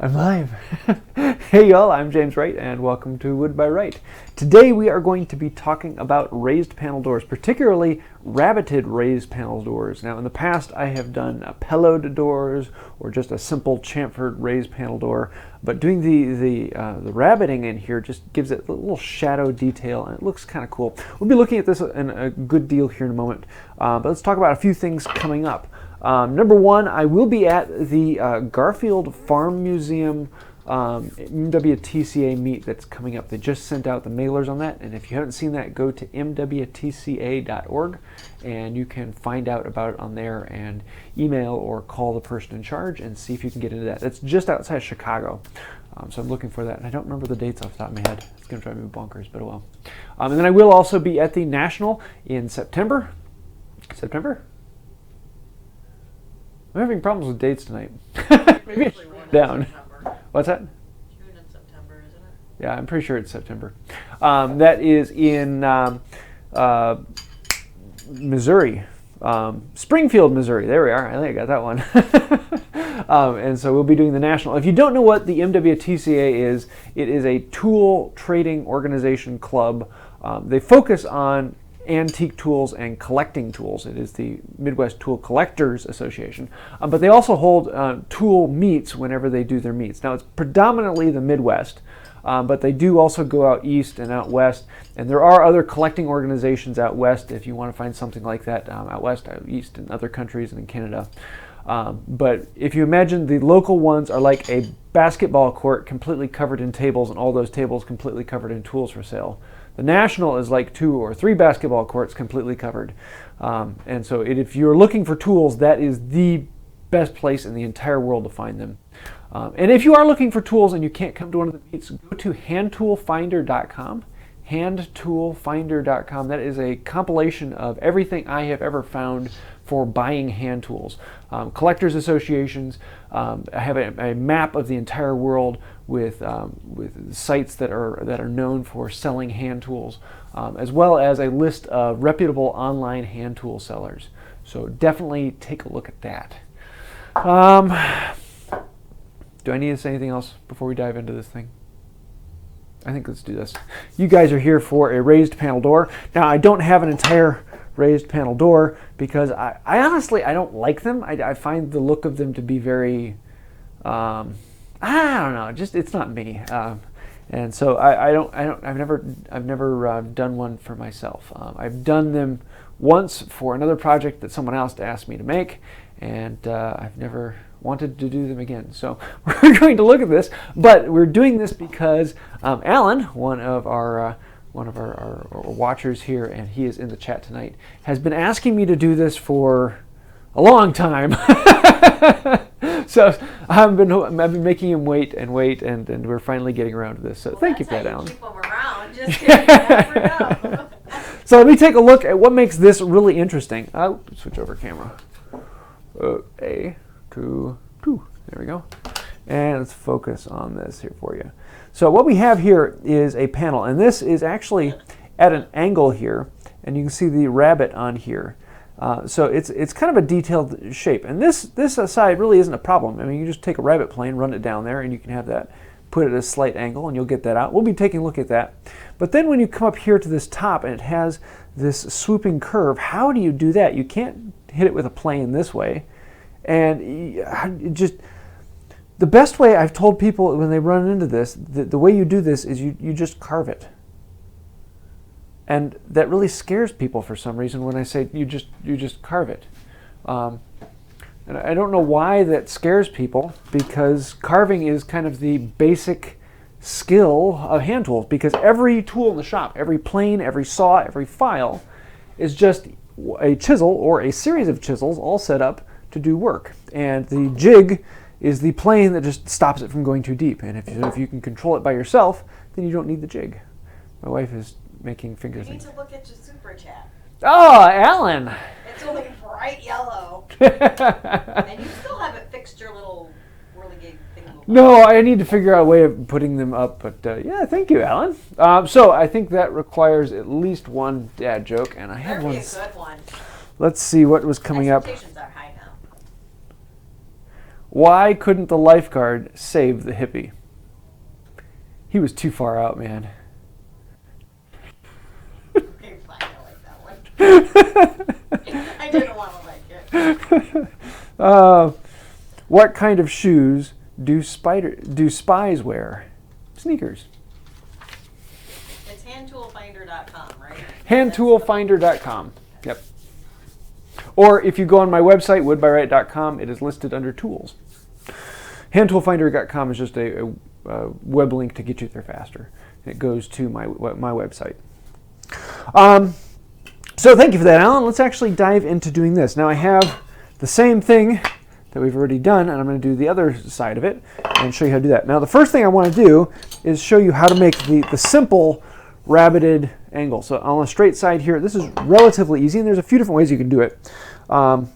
I'm live. Hey y'all, I'm James Wright and welcome to Wood by Wright. Today we are going to be talking about raised panel doors, particularly rabbeted raised panel doors. Now in the past I have done pillowed doors or just a simple chamfered raised panel door, but doing the rabbeting in here just gives it a little shadow detail and it looks kind of cool. We'll be looking at this in a good deal here in a moment, but let's talk about a few things coming up. Number one, I will be at the Garfield Farm Museum MWTCA meet that's coming up. They just sent out the mailers on that, and if you haven't seen that, go to mwtca.org and you can find out about it on there and email or call the person in charge and see if you can get into that. It's just outside Chicago, so I'm looking for that. And I don't remember the dates off the top of my head. It's going to drive me bonkers, but oh well. And then I will also be at the National in September. I'm having problems with dates tonight. Maybe down. What's that? June and September, isn't it? Yeah, I'm pretty sure it's September. That is in Missouri. Springfield, Missouri. There we are. I think I got that one. And so we'll be doing the National. If you don't know what the MWTCA is, it is a tool trading organization club. They focus on antique tools and collecting tools. It is the Midwest Tool Collectors Association, but they also hold tool meets whenever they do their meets. Now it's predominantly the Midwest, but they do also go out east and out west, and there are other collecting organizations out west if you want to find something like that out west, out east, in other countries and in Canada. But if you imagine the local ones are like a basketball court completely covered in tables and all those tables completely covered in tools for sale. The National is like 2 or 3 basketball courts completely covered. And so if you're looking for tools, that is the best place in the entire world to find them. And if you are looking for tools and you can't come to one of the meets, go to handtoolfinder.com. handtoolfinder.com. That is a compilation of everything I have ever found for buying hand tools. Collectors associations. I have a map of the entire world with sites that are known for selling hand tools, as well as a list of reputable online hand tool sellers. So definitely take a look at that. Do I need to say anything else before we dive into this thing? I think let's do this. You guys are here for a raised panel door. Now I don't have an entire raised panel door because I honestly don't like them. I find the look of them to be very I don't know, just it's not me. And so I've never done one for myself. I've done them once for another project that someone else asked me to make, and I've never wanted to do them again. So we're going to look at this, but we're doing this because Alan, one of our watchers here, and he is in the chat tonight, has been asking me to do this for a long time. So I've been making him wait, and we're finally getting around to this. So well, thank you for that, Alan. Keep them around. Just kidding. Never know. So let me take a look at what makes this really interesting. I'll switch over camera. A, 2, 2. There we go. And let's focus on this here for you. So what we have here is a panel, and this is actually at an angle here, and you can see the rabbet on here. So it's kind of a detailed shape, and this side really isn't a problem. I mean, you just take a rabbet plane, run it down there, and you can have that put at a slight angle, and you'll get that out. We'll be taking a look at that. But then when you come up here to this top, and it has this swooping curve, how do you do that? You can't hit it with a plane this way, and just the best way I've told people when they run into this, the way you do this is you just carve it. And that really scares people for some reason when I say you just carve it. And I don't know why that scares people, because carving is kind of the basic skill of hand tools, because every tool in the shop, every plane, every saw, every file is just a chisel or a series of chisels all set up to do work. And the jig is the plane that just stops it from going too deep. And if you can control it by yourself, then you don't need the jig. My wife is making finger things. things. You need to look at your super chat. Oh, Alan! It's only bright yellow. And you still haven't fixed your little whirligig thing. No, I need to figure out a way of putting them up, but yeah, thank you, Alan. So I think that requires at least one dad joke, and I have one. That'd be a good one. Let's see what was coming up. Expectations are high now. Why couldn't the lifeguard save the hippie? He was too far out, man. Okay, fine, I like that one. I didn't want to like it. What kind of shoes do spies wear? Sneakers. It's handtoolfinder.com, right? Handtoolfinder.com. Yep. Or if you go on my website, woodbywright.com, it is listed under tools. Handtoolfinder.com is just a web link to get you there faster. It goes to my website. So thank you for that, Alan. Let's actually dive into doing this. Now I have the same thing that we've already done, and I'm going to do the other side of it and show you how to do that. Now the first thing I want to do is show you how to make the simple rabbeted angle. So on the straight side here, this is relatively easy, and there's a few different ways you can do it. And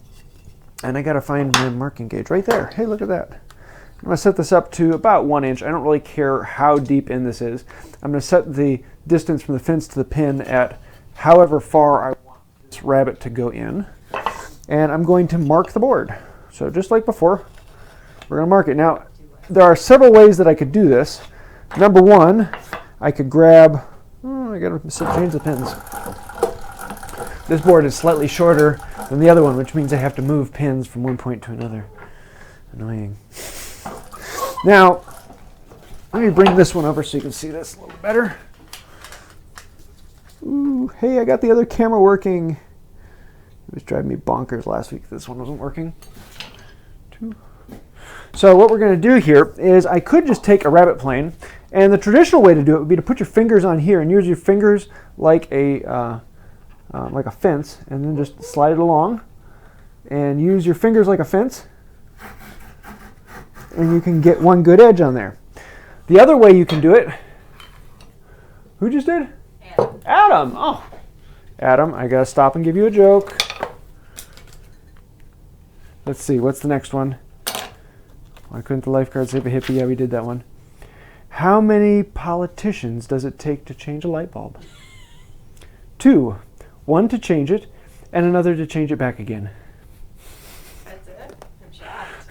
I got to find my marking gauge right there. Hey, look at that. I'm going to set this up to about 1 inch. I don't really care how deep in this is. I'm going to set the distance from the fence to the pin at however far I want this rabbet to go in. And I'm going to mark the board. So just like before, we're going to mark it. Now, there are several ways that I could do this. Number one, I could grab, I got to change the pins. This board is slightly shorter than the other one, which means I have to move pins from one point to another. Annoying. Now, let me bring this one over so you can see this a little better. Ooh, hey, I got the other camera working. It was driving me bonkers last week. This one wasn't working. So what we're going to do here is I could just take a rabbet plane, and the traditional way to do it would be to put your fingers on here and use your fingers like a fence, and then just slide it along, and use your fingers like a fence, and you can get one good edge on there. The other way you can do it, who just did? Adam. Adam. Oh, Adam, I gotta stop and give you a joke. Let's see, what's the next one? Why couldn't the lifeguard save a hippie? Yeah, we did that one. How many politicians does it take to change a light bulb? 2. 1 to change it, and another to change it back again. That's it? I'm shocked.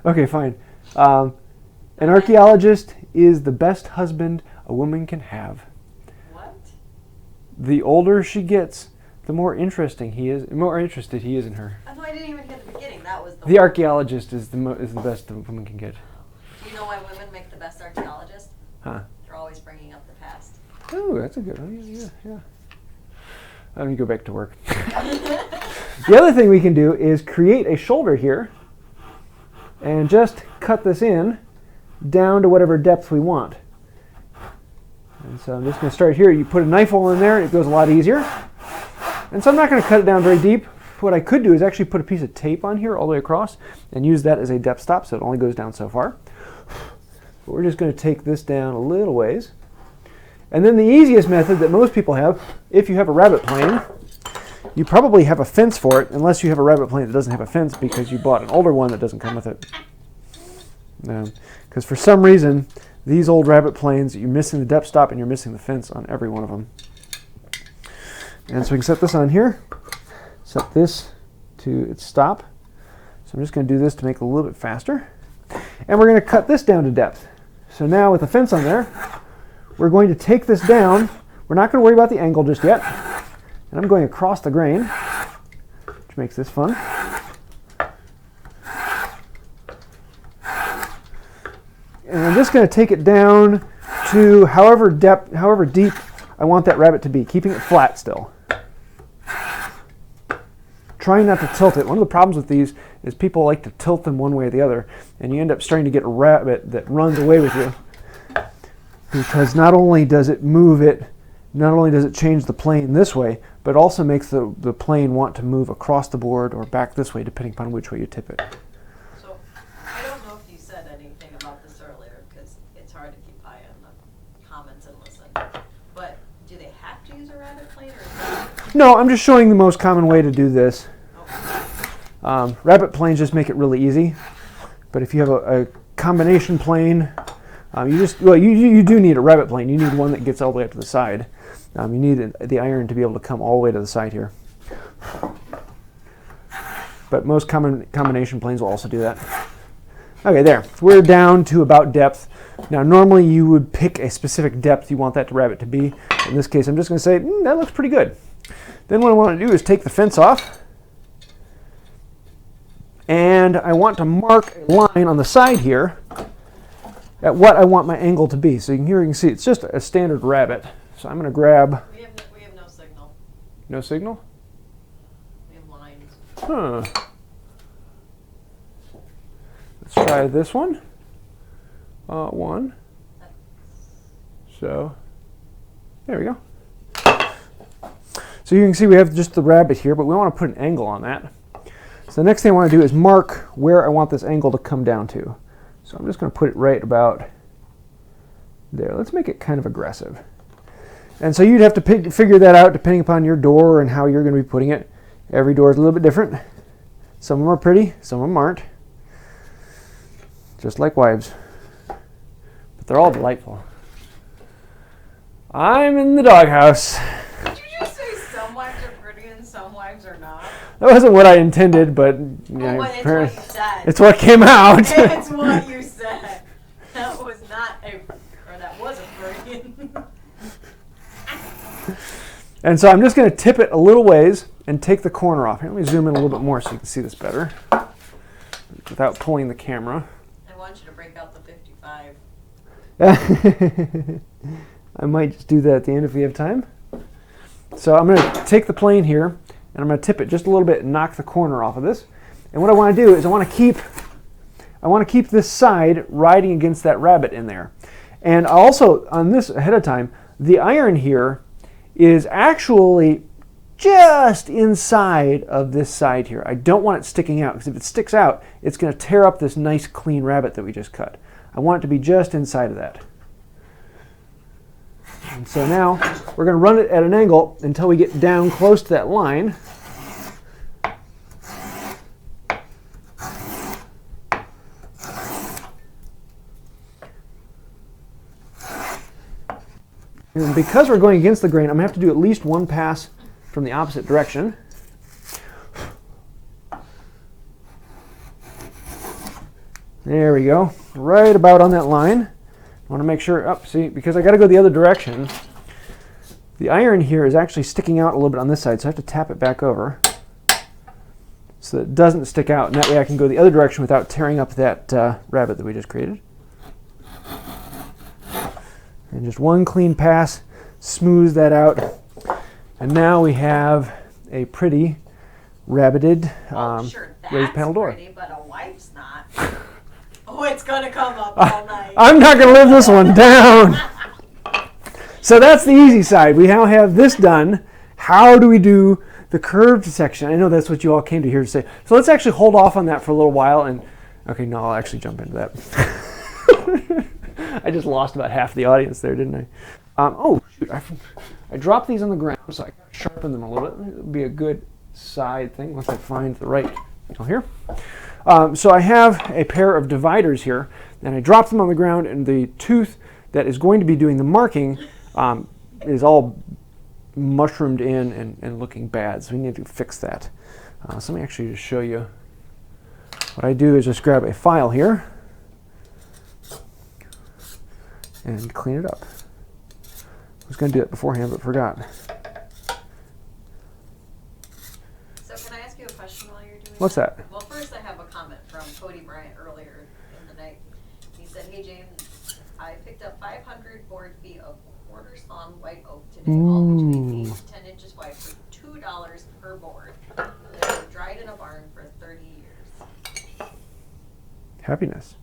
Okay, fine. An archaeologist is the best husband a woman can have. What? The older she gets, the more interested he is in her. Oh, no, I didn't even get the beginning. That was The archaeologist is the best a woman can get. Do you know why women make the best archaeologists? Huh. They're always bringing up the past. Oh, that's a good one. Yeah. Let me go back to work. The other thing we can do is create a shoulder here and just cut this in down to whatever depth we want. And so I'm just going to start here. You put a knife hole in there, it goes a lot easier. And so I'm not going to cut it down very deep. What I could do is actually put a piece of tape on here all the way across and use that as a depth stop, so it only goes down so far. But we're just going to take this down a little ways. And then the easiest method that most people have, if you have a rabbet plane, you probably have a fence for it, unless you have a rabbet plane that doesn't have a fence because you bought an older one that doesn't come with it. Because for some reason, these old rabbet planes, you're missing the depth stop and you're missing the fence on every one of them. And so we can set this on here, set this to its stop. So I'm just going to do this to make it a little bit faster. And we're going to cut this down to depth. So now with the fence on there, we're going to take this down. We're not going to worry about the angle just yet. And I'm going across the grain, which makes this fun. And I'm just going to take it down to however deep I want that rabbet to be, keeping it flat still. Trying not to tilt it. One of the problems with these is people like to tilt them one way or the other, and you end up starting to get a rabbet that runs away with you. Because not only does it move it, not only does it change the plane this way, but also makes the plane want to move across the board or back this way, depending upon which way you tip it. So, I don't know if you said anything about this earlier, because it's hard to keep eye on the comments and listen. But do they have to use a rabbet plane, or is that... No, I'm just showing the most common way to do this. Okay. Rabbet planes just make it really easy. But if you have a combination plane, you do need a rabbet plane. You need one that gets all the way up to the side. You need the iron to be able to come all the way to the side here. But most combination planes will also do that. Okay, there. We're down to about depth. Now, normally you would pick a specific depth you want that rabbet to be. In this case, I'm just going to say, that looks pretty good. Then what I want to do is take the fence off. And I want to mark a line on the side here at what I want my angle to be. So you can see it's just a standard rabbet. So I'm going to grab... We have no signal. No signal? We have lines. Huh. Let's try this one. One. So, there we go. So you can see we have just the rabbet here, but we want to put an angle on that. So the next thing I want to do is mark where I want this angle to come down to. So I'm just going to put it right about there. Let's make it kind of aggressive. And so you'd have to figure that out depending upon your door and how you're going to be putting it. Every door is a little bit different. Some of them are pretty, some of them aren't. Just like wives. But they're all delightful. I'm in the doghouse. Did you just say some wives are pretty and some wives are not? That wasn't what I intended, but It's what you said. It's what came out. It's what you said. That was not that was a Freudian. And so I'm just going to tip it a little ways and take the corner off. Here, let me zoom in a little bit more so you can see this better without pulling the camera. I want you to break out the 55. I might just do that at the end if we have time. So I'm going to take the plane here and I'm going to tip it just a little bit and knock the corner off of this. And what I want to do is I want to keep this side riding against that rabbet in there. And also on this ahead of time, the iron here is actually just inside of this side here. I don't want it sticking out because if it sticks out, it's going to tear up this nice clean rabbet that we just cut. I want it to be just inside of that. And so now we're going to run it at an angle until we get down close to that line. And because we're going against the grain, I'm going to have to do at least one pass from the opposite direction. There we go, right about on that line. I want to make sure, see, because I got to go the other direction. The iron here is actually sticking out a little bit on this side, so I have to tap it back over so that it doesn't stick out, and that way I can go the other direction without tearing up that rabbet that we just created. And just one clean pass smooths that out. And now we have a pretty rabbeted raised panel door. Pretty, but a wife's not. Oh, it's going to come up all night. I'm not going to live this one down. So that's the easy side. We now have this done. How do we do the curved section? I know that's what you all came to here to say. So let's actually hold off on that for a little while. And okay, no, I'll actually jump into that. I just lost about half the audience there, didn't I? Oh, shoot. I dropped these on the ground, so I got to sharpen them a little bit. It would be a good side thing once I find the right angle here. So I have a pair of dividers here, and I dropped them on the ground, and the tooth that is going to be doing the marking is all mushroomed in and looking bad, so we need to fix that. So let me actually just show you. What I do is just grab a file here and clean it up. I was going to do it beforehand, but forgot. So can I ask you a question while you're doing What's that? Well, first I have a comment from Cody Bryant earlier in the night. He said, "Hey James, I picked up 500 board feet of quarter-sawn white oak today, all between 8 and 10 inches wide for $2 per board. They were dried in a barn for 30 years. Happiness.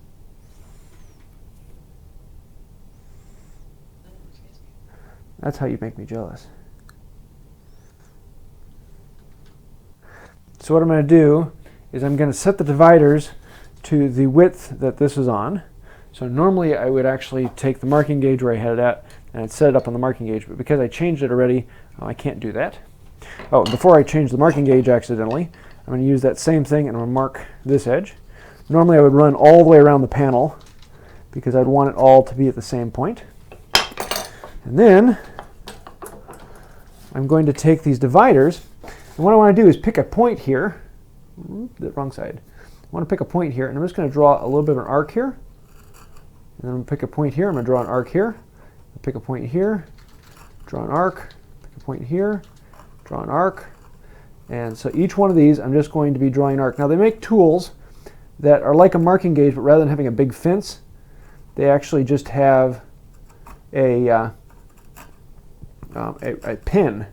That's how you make me jealous. So what I'm going to do is I'm going to set the dividers to the width that this is on. So normally I would actually take the marking gauge where I had it at and I'd set it up on the marking gauge, but because I changed it already, I can't do that. Oh, before I change the marking gauge accidentally, I'm going to use that same thing and I'm going to mark this edge. Normally I would run all the way around the panel because I'd want it all to be at the same point. And then I'm going to take these dividers, and what I want to do is pick a point here, the wrong side. want to pick a point here, and I'm just going to draw a little bit of an arc here. And then I'm going to pick a point here. I'm going to draw an arc here. Pick a point here, draw an arc, pick a point here, draw an arc. And so each one of these, I'm just going to be drawing an arc. Now they make tools that are like a marking gauge, but rather than having a big fence, they actually just have a pin.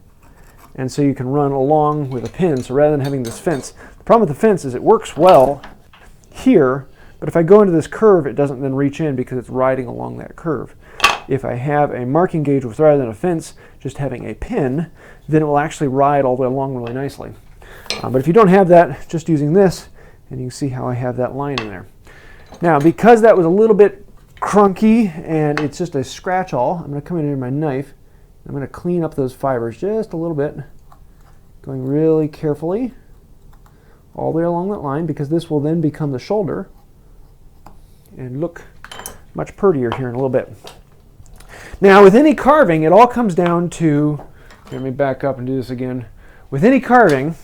And so you can run along with a pin. So rather than having this fence, the problem with the fence is it works well here, but if I go into this curve, it doesn't then reach in because it's riding along that curve. If I have a marking gauge with rather than a fence, just having a pin, then it will actually ride all the way along really nicely. But if you don't have that, just using this, and you can see how I have that line in there. Now, because that was a little bit crunky and it's just a scratch all, I'm going to come in here with my knife. I'm going to clean up those fibers just a little bit, going really carefully all the way along that line, because this will then become the shoulder and look much prettier here in a little bit. Now, with any carving, it all comes down to, let me back up and do this again. With any carving,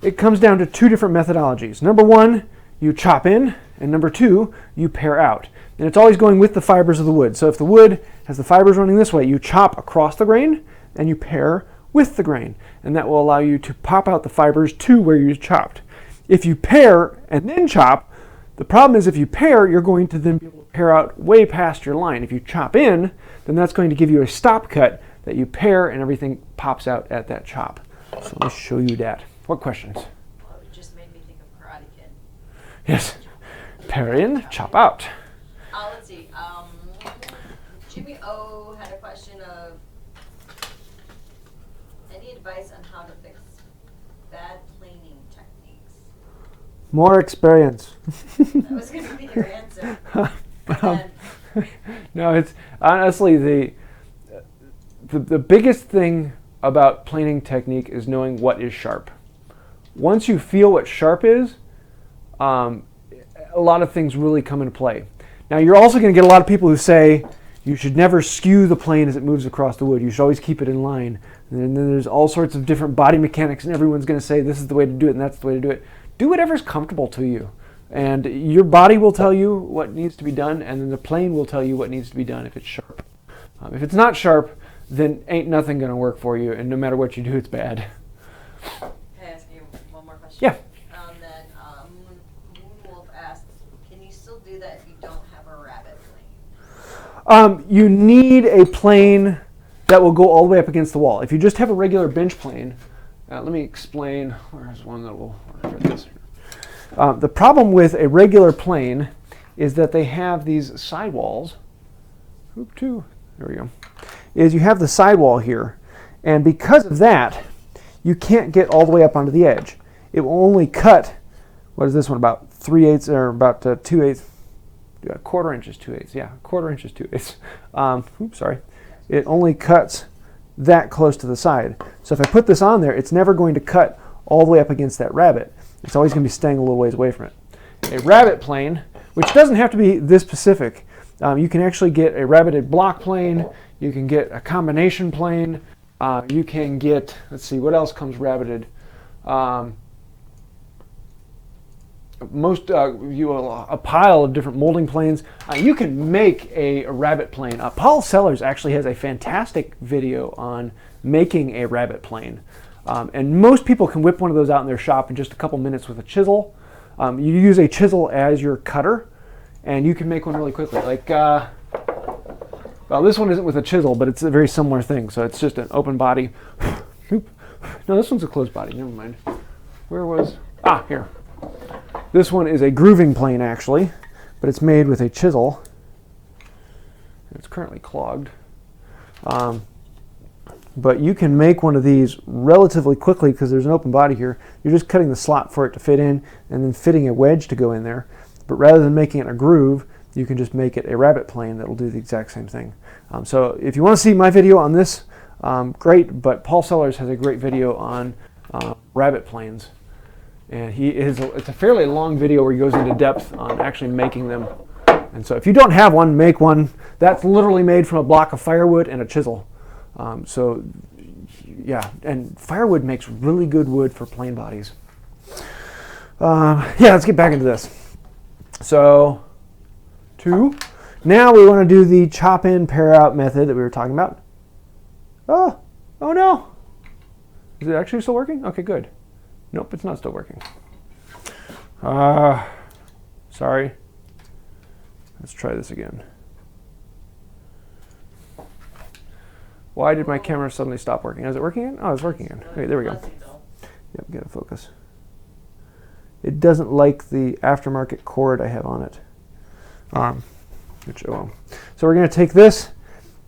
it comes down to two different methodologies. Number one, you chop in, and number two, you pare out. And it's always going with the fibers of the wood. So if the wood has the fibers running this way, you chop across the grain, and you pare with the grain. And that will allow you to pop out the fibers to where you chopped. If you pare and then chop, the problem is if you pare, you're going to then be able to pare out way past your line. If you chop in, then that's going to give you a stop cut that you pare and everything pops out at that chop. So let me show you that. What questions? Well, it just made me think of Karate Kid. Yes. Pare in, chop out. Let's see. Jimmy O had a question of any advice on how to fix bad planing techniques? More experience. That was going to be your answer. No, it's honestly the biggest thing about planing technique is knowing what is sharp. Once you feel what sharp is, a lot of things really come into play. Now, you're also going to get a lot of people who say you should never skew the plane as it moves across the wood. You should always keep it in line. And then there's all sorts of different body mechanics, and everyone's going to say this is the way to do it and that's the way to do it. Do whatever's comfortable to you. And your body will tell you what needs to be done, and then the plane will tell you what needs to be done if it's sharp. If it's not sharp, then ain't nothing going to work for you, and no matter what you do, it's bad. Can I ask you one more question? Yeah. Moonwolf asked, can you still do that if you don't have a rabbet plane? You need a plane that will go all the way up against the wall. If you just have a regular bench plane, let me explain. Where's one that will work for this? The problem with a regular plane is that they have these sidewalls. There we go. Is you have the sidewall here, and because of that, you can't get all the way up onto the edge. It will only cut, what is this one, about 3/8 or about 2/8, a quarter inches, 2/8, yeah, quarter inches, 2/8. Sorry. It only cuts that close to the side. So if I put this on there, it's never going to cut all the way up against that rabbet. It's always going to be staying a little ways away from it. A rabbet plane, which doesn't have to be this specific, you can actually get a rabbeted block plane, you can get a combination plane, you can get, let's see, what else comes rabbeted? A pile of different molding planes. You can make a rabbet plane. Paul Sellers actually has a fantastic video on making a rabbet plane. And most people can whip one of those out in their shop in just a couple minutes with a chisel. You use a chisel as your cutter, and you can make one really quickly. Like, well, this one isn't with a chisel, but it's a very similar thing. So it's just an open body. No, this one's a closed body. Never mind. Where was? Here. This one is a grooving plane, actually, but it's made with a chisel. It's currently clogged. But you can make one of these relatively quickly because there's an open body here. You're just cutting the slot for it to fit in and then fitting a wedge to go in there. But rather than making it a groove, you can just make it a rabbet plane that will do the exact same thing. So if you want to see my video on this, great, but Paul Sellers has a great video on rabbet planes. And it's a fairly long video where he goes into depth on actually making them. And so if you don't have one, make one. That's literally made from a block of firewood and a chisel. So yeah, and firewood makes really good wood for plane bodies. Yeah, let's get back into this. So, 2. Now we want to do the chop in, pare out method that we were talking about. Oh no. Is it actually still working? Okay, good. Nope, it's not still working. Sorry. Let's try this again. Why did my camera suddenly stop working? Is it working again? Oh, it's working again. Okay, there we go. Yep, get a focus. It doesn't like the aftermarket cord I have on it. So we're going to take this,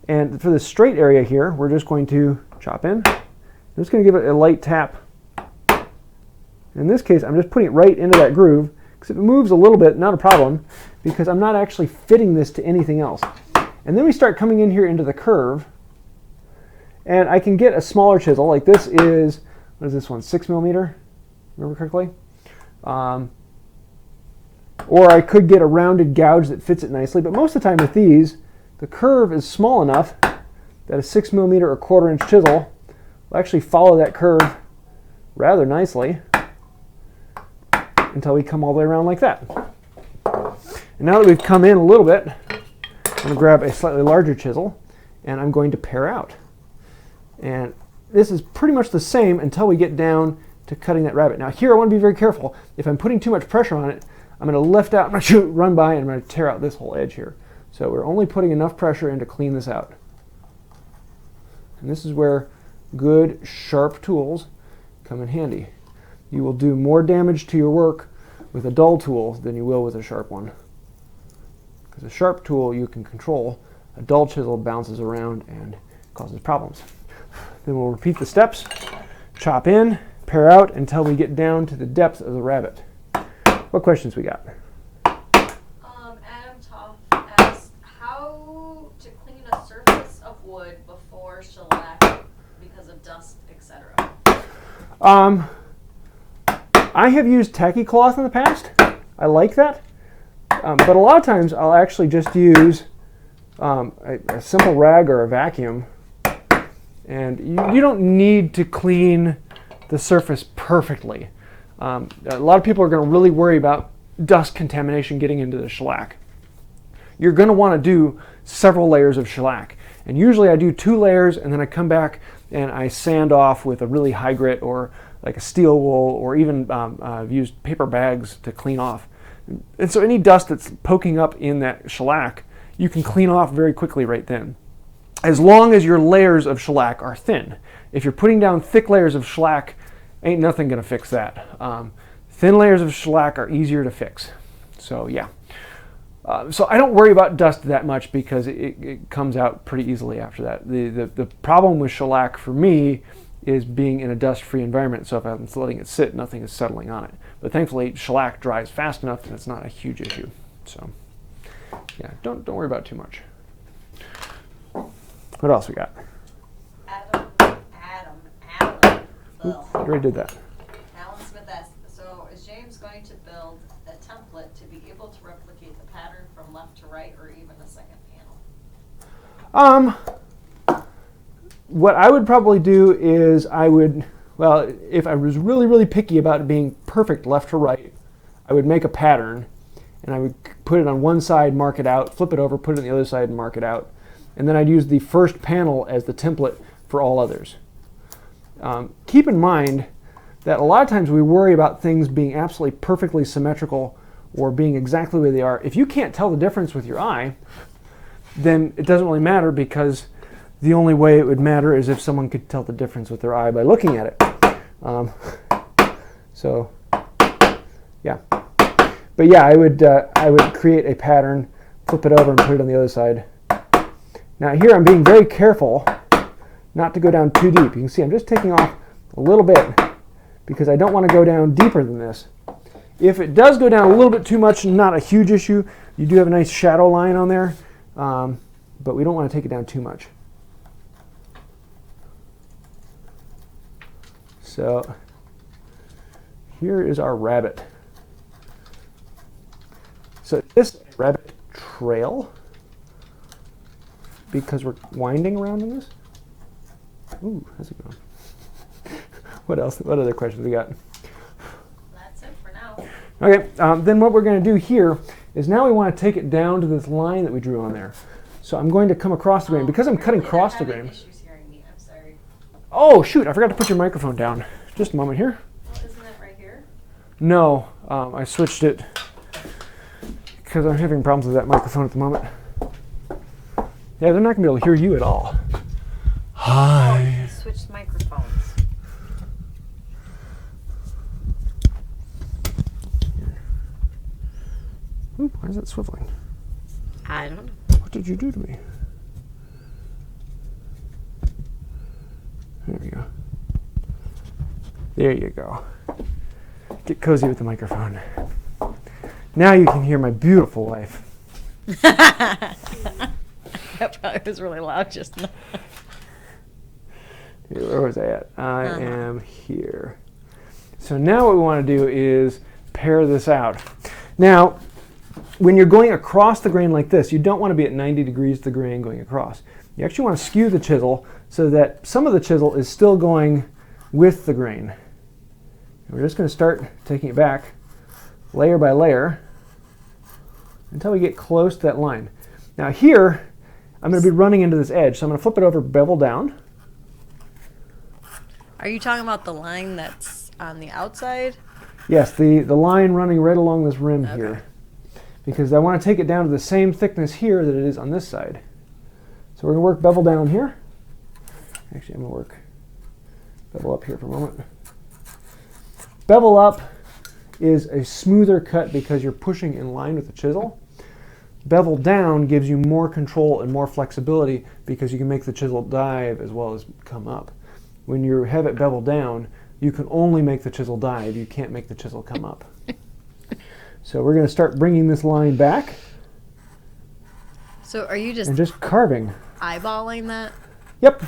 and for the straight area here, we're just going to chop in. I'm just going to give it a light tap. In this case, I'm just putting it right into that groove, because if it moves a little bit, not a problem, because I'm not actually fitting this to anything else. And then we start coming in here into the curve, and I can get a smaller chisel, like this is, what is this one, 6 millimeter, remember correctly? Or I could get a rounded gouge that fits it nicely, but most of the time with these, the curve is small enough that a 6 millimeter or 1/4 inch chisel will actually follow that curve rather nicely until we come all the way around like that. And now that we've come in a little bit, I'm going to grab a slightly larger chisel and I'm going to pare out. And this is pretty much the same until we get down to cutting that rabbet. Now here I want to be very careful. If I'm putting too much pressure on it, I'm going to lift out, I'm going to run by, and I'm going to tear out this whole edge here. So we're only putting enough pressure in to clean this out. And this is where good, sharp tools come in handy. You will do more damage to your work with a dull tool than you will with a sharp one. Because a sharp tool you can control, a dull chisel bounces around and causes problems. Then we'll repeat the steps, chop in, pare out until we get down to the depth of the rabbet. What questions we got? Adam Toth asks how to clean a surface of wood before shellac because of dust, etc. I have used tacky cloth in the past. I like that. But a lot of times I'll actually just use a simple rag or a vacuum. And you don't need to clean the surface perfectly. A lot of people are going to really worry about dust contamination getting into the shellac. You're going to want to do several layers of shellac. And usually I do 2 layers and then I come back and I sand off with a really high grit or like a steel wool, or even I've used paper bags to clean off. And so any dust that's poking up in that shellac, you can clean off very quickly right then, as long as your layers of shellac are thin. If you're putting down thick layers of shellac, ain't nothing going to fix that. Thin layers of shellac are easier to fix. So yeah. So I don't worry about dust that much because it comes out pretty easily after that. The problem with shellac for me is being in a dust-free environment. So if I'm letting it sit, nothing is settling on it. But thankfully, shellac dries fast enough that it's not a huge issue. So yeah, don't worry about it too much. What else we got? Alan. Oops, I already did that. Alan Smith asks, so is James going to build a template to be able to replicate the pattern from left to right or even a second panel? What I would probably do is if I was really, really picky about it being perfect left to right, I would make a pattern and I would put it on one side, mark it out, flip it over, put it on the other side and mark it out. And then I'd use the first panel as the template for all others. Keep in mind that a lot of times we worry about things being absolutely perfectly symmetrical or being exactly the way they are. If you can't tell the difference with your eye, then it doesn't really matter, because the only way it would matter is if someone could tell the difference with their eye by looking at it. So yeah. But yeah, I would create a pattern, flip it over and put it on the other side. Now here I'm being very careful not to go down too deep. You can see I'm just taking off a little bit because I don't want to go down deeper than this. If it does go down a little bit too much, not a huge issue. You do have a nice shadow line on there, but we don't want to take it down too much. So here is our rabbet. So this is a rabbet trail because we're winding around in this. Ooh, how's it going? What else? What other questions we got? That's it for now. Okay, then what we're going to do here is now we want to take it down to this line that we drew on there. So I'm going to come across the grain. Because I'm cutting across the grain. Issues hearing me. I'm sorry. Oh, shoot, I forgot to put your microphone down. Just a moment here. Well, isn't it right here? No, I switched it because I'm having problems with that microphone at the moment. Yeah, they're not going to be able to hear you at all. Hi. Oh, you switched microphones. Oop, why is that swiveling? I don't know. What did you do to me? There we go. There you go. Get cozy with the microphone. Now you can hear my beautiful wife. That probably was really loud just now. Where was I at? I am here. So now what we want to do is pare this out. Now, when you're going across the grain like this, you don't want to be at 90 degrees to the grain going across. You actually want to skew the chisel so that some of the chisel is still going with the grain. And we're just going to start taking it back layer by layer until we get close to that line. Now here, I'm going to be running into this edge, so I'm going to flip it over, bevel down. Are you talking about the line that's on the outside? Yes, the line running right along this rim here. Because I want to take it down to the same thickness here that it is on this side. So we're going to work bevel down here. Actually, I'm going to work bevel up here for a moment. Bevel up is a smoother cut because you're pushing in line with the chisel. Bevel down gives you more control and more flexibility because you can make the chisel dive as well as come up. When you have it bevel down, you can only make the chisel dive. You can't make the chisel come up. So we're going to start bringing this line back. So are you and just carving. Eyeballing that? Yep.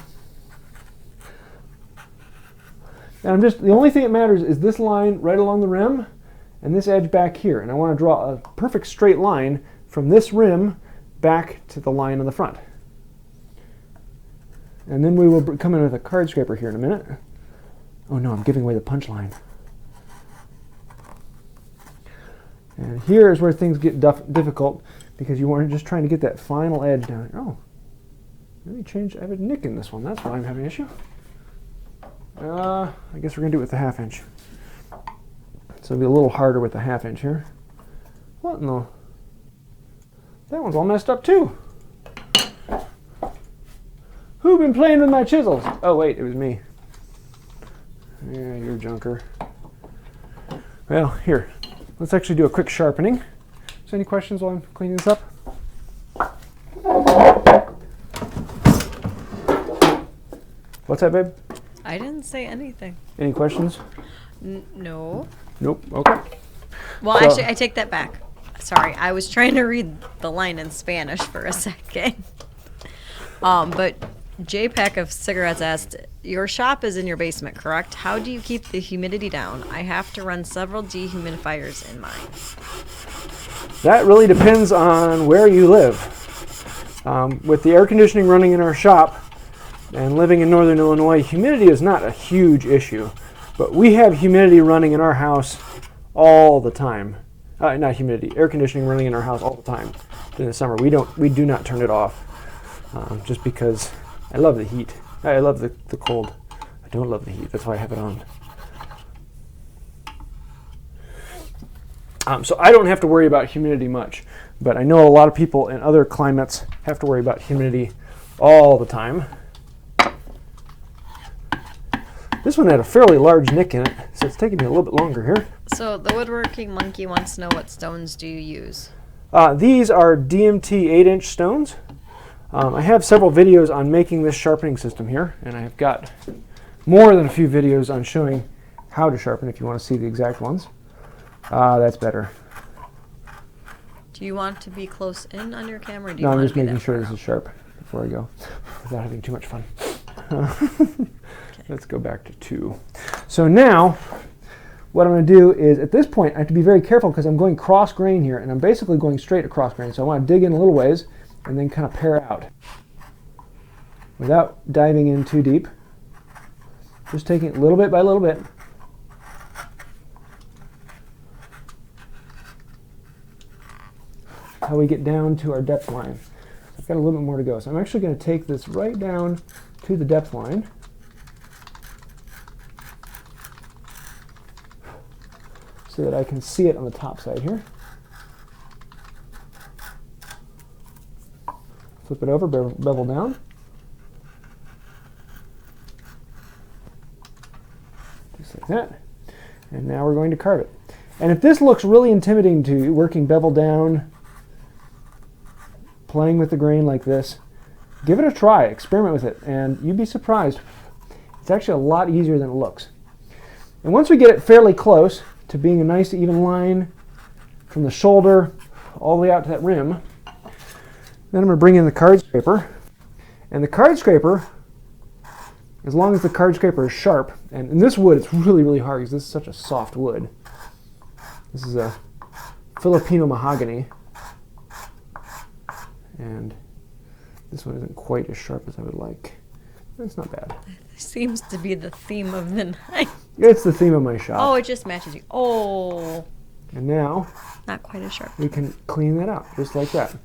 And the only thing that matters is this line right along the rim and this edge back here. And I want to draw a perfect straight line from this rim back to the line on the front. And then we will come in with a card scraper here in a minute. Oh no, I'm giving away the punch line. And here is where things get difficult because you are just trying to get that final edge down. Oh, let me change. I have a nick in this one. That's why I'm having an issue. I guess we're going to do it with the 1/2 inch. So it'll be a little harder with the 1/2 inch here. What in the? That one's all messed up too. Who been playing with my chisels? Oh wait, it was me. Yeah, you're a junker. Well, here. Let's actually do a quick sharpening. So any questions while I'm cleaning this up? What's that, babe? I didn't say anything. Any questions? No. Nope. Okay. Well, actually, I take that back. Sorry, I was trying to read the line in Spanish for a second. But JPac of Cigarettes asked, your shop is in your basement, correct? How do you keep the humidity down? I have to run several dehumidifiers in mine. That really depends on where you live. With the air conditioning running in our shop and living in northern Illinois, humidity is not a huge issue. But we have humidity running in our house all the time. Not humidity, air conditioning running in our house all the time during the summer. We do not turn it off just because I love the heat. I love the cold. I don't love the heat. That's why I have it on. So I don't have to worry about humidity much, but I know a lot of people in other climates have to worry about humidity all the time. This one had a fairly large nick in it, so it's taking me a little bit longer here. So the Woodworking Monkey wants to know, what stones do you use? These are DMT 8-inch stones. I have several videos on making this sharpening system here, and I've got more than a few videos on showing how to sharpen if you want to see the exact ones. That's better. Do you want to be close in on your camera? Or do you No, I'm want just to be making that sure far this out? is sharp before I go, without having too much fun. Let's go back to 2. So now, what I'm going to do is, at this point, I have to be very careful because I'm going cross grain here, and I'm basically going straight across grain. So I want to dig in a little ways and then kind of pare out without diving in too deep. Just taking it little bit by little bit. how we get down to our depth line. I've got a little bit more to go. So I'm actually going to take this right down to the depth line. So that I can see it on the top side here. Flip it over, bevel down. Just like that. And now we're going to carve it. And if this looks really intimidating to you, working bevel down, playing with the grain like this, give it a try, experiment with it, and you'd be surprised. It's actually a lot easier than it looks. And once we get it fairly close to being a nice even line from the shoulder all the way out to that rim, then I'm going to bring in the card scraper. And the card scraper, as long as the card scraper is sharp, and in this wood it's really, really hard because this is such a soft wood. This is a Filipino mahogany. And this one isn't quite as sharp as I would like. It's not bad. Seems to be the theme of the night. It's the theme of my shop. Oh, it just matches you. Oh. And now Not quite as sharp. we can clean that out, just like that.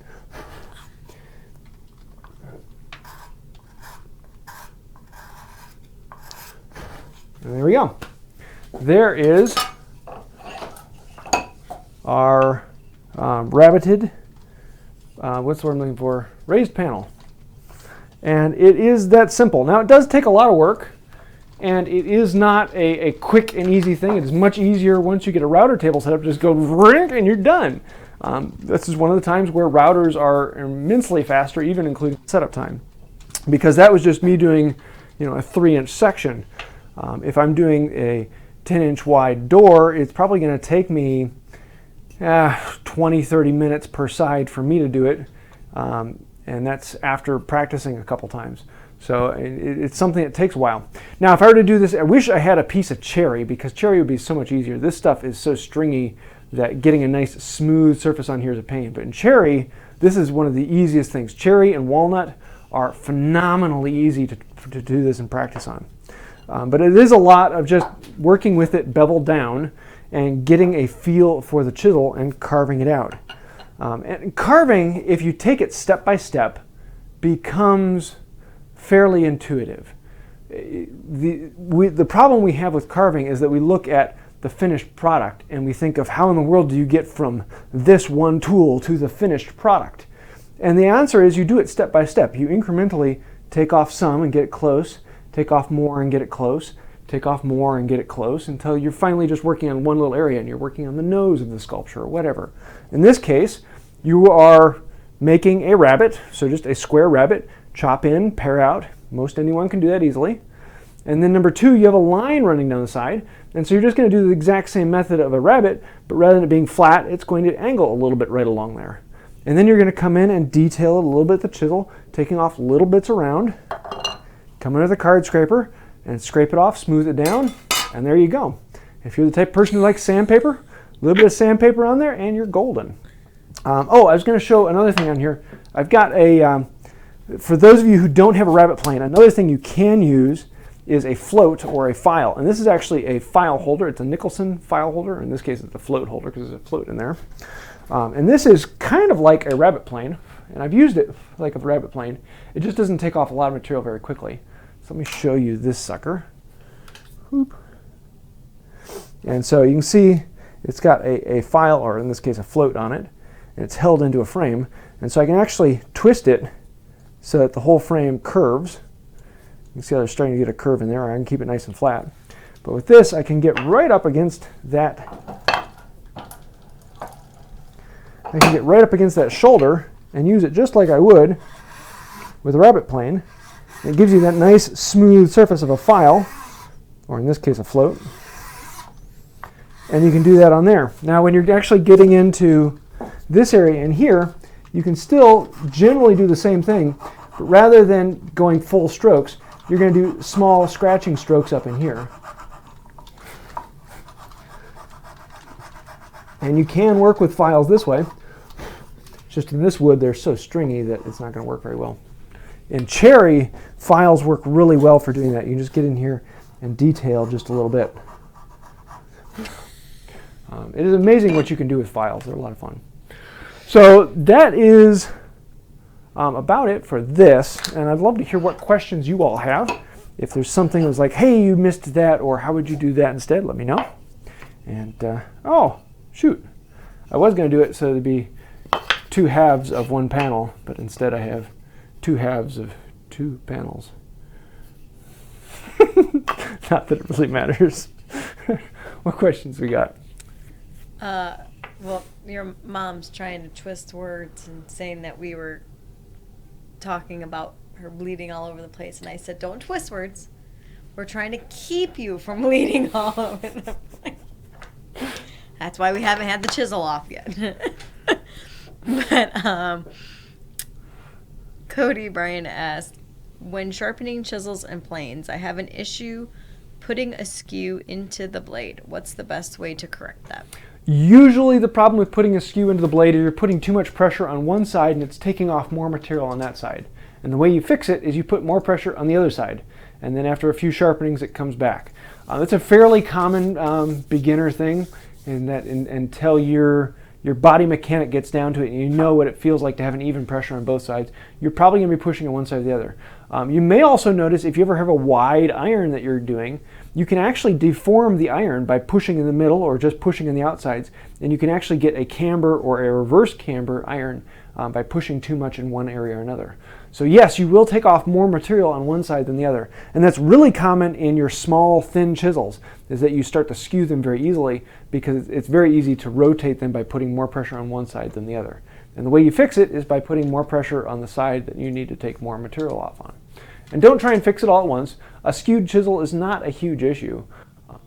And there we go. There is our rabbeted, what's the word I'm looking for? Raised panel. And it is that simple. Now it does take a lot of work, and it is not a quick and easy thing. It is much easier once you get a router table set up, just go ring and you're done. This is one of the times where routers are immensely faster, even including setup time. Because that was just me doing, a 3-inch section. If I'm doing a 10-inch wide door, it's probably going to take me 20-30 minutes per side for me to do it, and that's after practicing a couple times. So it's something that takes a while. Now, if I were to do this, I wish I had a piece of cherry, because cherry would be so much easier. This stuff is so stringy that getting a nice smooth surface on here is a pain. But in cherry, this is one of the easiest things. Cherry and walnut are phenomenally easy to do this and practice on. But it is a lot of just working with it beveled down and getting a feel for the chisel and carving it out. And carving, if you take it step by step, becomes fairly intuitive. The problem we have with carving is that we look at the finished product and we think of how in the world do you get from this one tool to the finished product? And the answer is you do it step by step. You incrementally take off some and get it close, take off more and get it close, take off more and get it close until you're finally just working on one little area and you're working on the nose of the sculpture or whatever. In this case, you are making a rabbet, so just a square rabbet, chop in, pare out. Most anyone can do that easily. And then number two, you have a line running down the side, and so you're just going to do the exact same method of a rabbet, but rather than it being flat, it's going to angle a little bit right along there. And then you're going to come in and detail it a little bit with the chisel, taking off little bits around, come in with a card scraper, and scrape it off, smooth it down, and there you go. If you're the type of person who likes sandpaper, a little bit of sandpaper on there, and you're golden. I was going to show another thing on here. I've got a, for those of you who don't have a rabbet plane, another thing you can use is a float or a file. And this is actually a file holder. It's a Nicholson file holder. In this case, it's a float holder because there's a float in there. And this is kind of like a rabbet plane. And I've used it like a rabbet plane. It just doesn't take off a lot of material very quickly. So let me show you this sucker. Whoop. And so you can see it's got a file, or in this case a float on it, and it's held into a frame. And so I can actually twist it so that the whole frame curves. You can see how they're starting to get a curve in there. I can keep it nice and flat. But with this, I can get right up against that. I can get right up against that shoulder and use it just like I would with a rabbet plane. It gives you that nice smooth surface of a file, or in this case a float. And you can do that on there. Now when you're actually getting into this area in here, you can still generally do the same thing, but rather than going full strokes, you're going to do small scratching strokes up in here. And you can work with files this way. It's just in this wood, they're so stringy that it's not going to work very well. In cherry, files work really well for doing that. You can just get in here and detail just a little bit. It is amazing what you can do with files. They're a lot of fun. So that is about it for this, and I'd love to hear what questions you all have. If there's something that's like, hey, you missed that, or how would you do that instead, let me know. And, oh, shoot. I was going to do it so there'd be 2 halves of 1 panel, but instead I have 2 halves of 2 panels. Not that it really matters. What questions we got? Well, your mom's trying to twist words and saying that we were talking about her bleeding all over the place, and I said, don't twist words. We're trying to keep you from bleeding all over the place. That's why we haven't had the chisel off yet. But Cody Bryant asked, when sharpening chisels and planes, I have an issue putting a skew into the blade. What's the best way to correct that? Usually the problem with putting a skew into the blade is you're putting too much pressure on one side and it's taking off more material on that side. And the way you fix it is you put more pressure on the other side. And then after a few sharpenings, it comes back. It's a fairly common beginner thing in that until your body mechanic gets down to it and you know what it feels like to have an even pressure on both sides, you're probably going to be pushing on one side or the other. You may also notice if you ever have a wide iron that you're doing, you can actually deform the iron by pushing in the middle or just pushing on the outsides, and you can actually get a camber or a reverse camber iron by pushing too much in one area or another. So yes, you will take off more material on one side than the other, and that's really common in your small, thin chisels, is that you start to skew them very easily because it's very easy to rotate them by putting more pressure on one side than the other. And the way you fix it is by putting more pressure on the side that you need to take more material off on. And don't try and fix it all at once. A skewed chisel is not a huge issue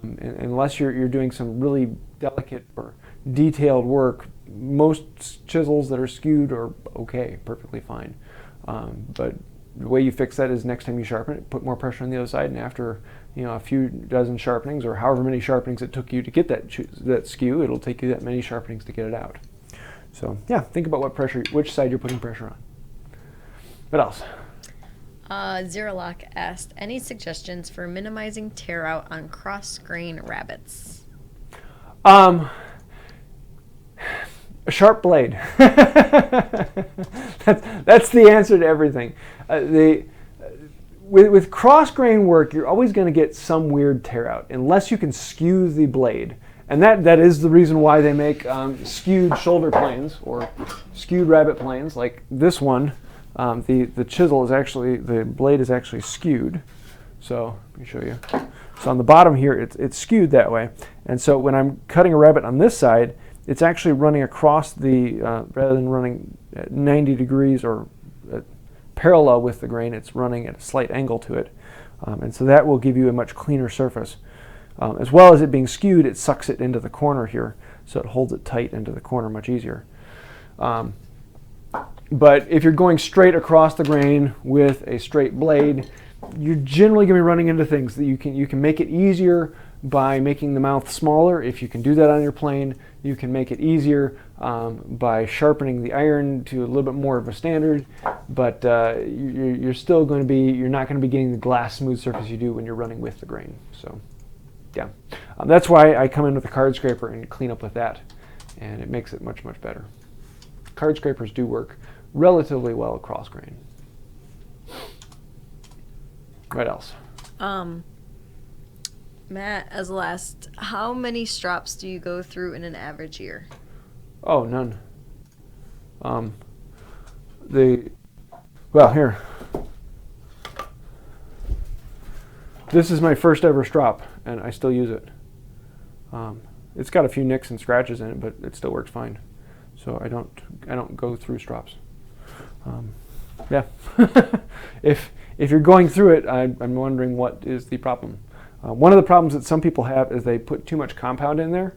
unless you're doing some really delicate or detailed work. Most chisels that are skewed are okay, perfectly fine. But the way you fix that is next time you sharpen it, put more pressure on the other side, and after a few dozen sharpenings or however many sharpenings it took you to get that skew, it'll take you that many sharpenings to get it out. So yeah, think about which side you're putting pressure on. What else? Zeroloc asked, any suggestions for minimizing tear out on cross-grain rabbets? A sharp blade. That's the answer to everything. With cross-grain work, you're always going to get some weird tear out unless you can skew the blade. And that is the reason why they make skewed shoulder planes or skewed rabbet planes like this one. The chisel is actually, the blade is actually skewed. So let me show you. So on the bottom here, it's skewed that way. And so when I'm cutting a rabbet on this side, it's actually running across the, rather than running at 90 degrees or parallel with the grain, it's running at a slight angle to it. And so that will give you a much cleaner surface. As well as it being skewed, it sucks it into the corner here, so it holds it tight into the corner much easier. But if you're going straight across the grain with a straight blade, you're generally going to be running into things that you can make it easier by making the mouth smaller. If you can do that on your plane, you can make it easier by sharpening the iron to a little bit more of a standard. But you're still going to be, you're not going to be getting the glass smooth surface you do when you're running with the grain. So yeah, that's why I come in with a card scraper and clean up with that, and it makes it much better. Card scrapers do work relatively well across grain. What else? Matt Ezell asked, how many strops do you go through in an average year? Oh, none. Well, here. This is my first ever strop, and I still use it. It's got a few nicks and scratches in it, but it still works fine. So I don't go through strops. Yeah. If you're going through it, I'm wondering what is the problem. One of the problems that some people have is they put too much compound in there,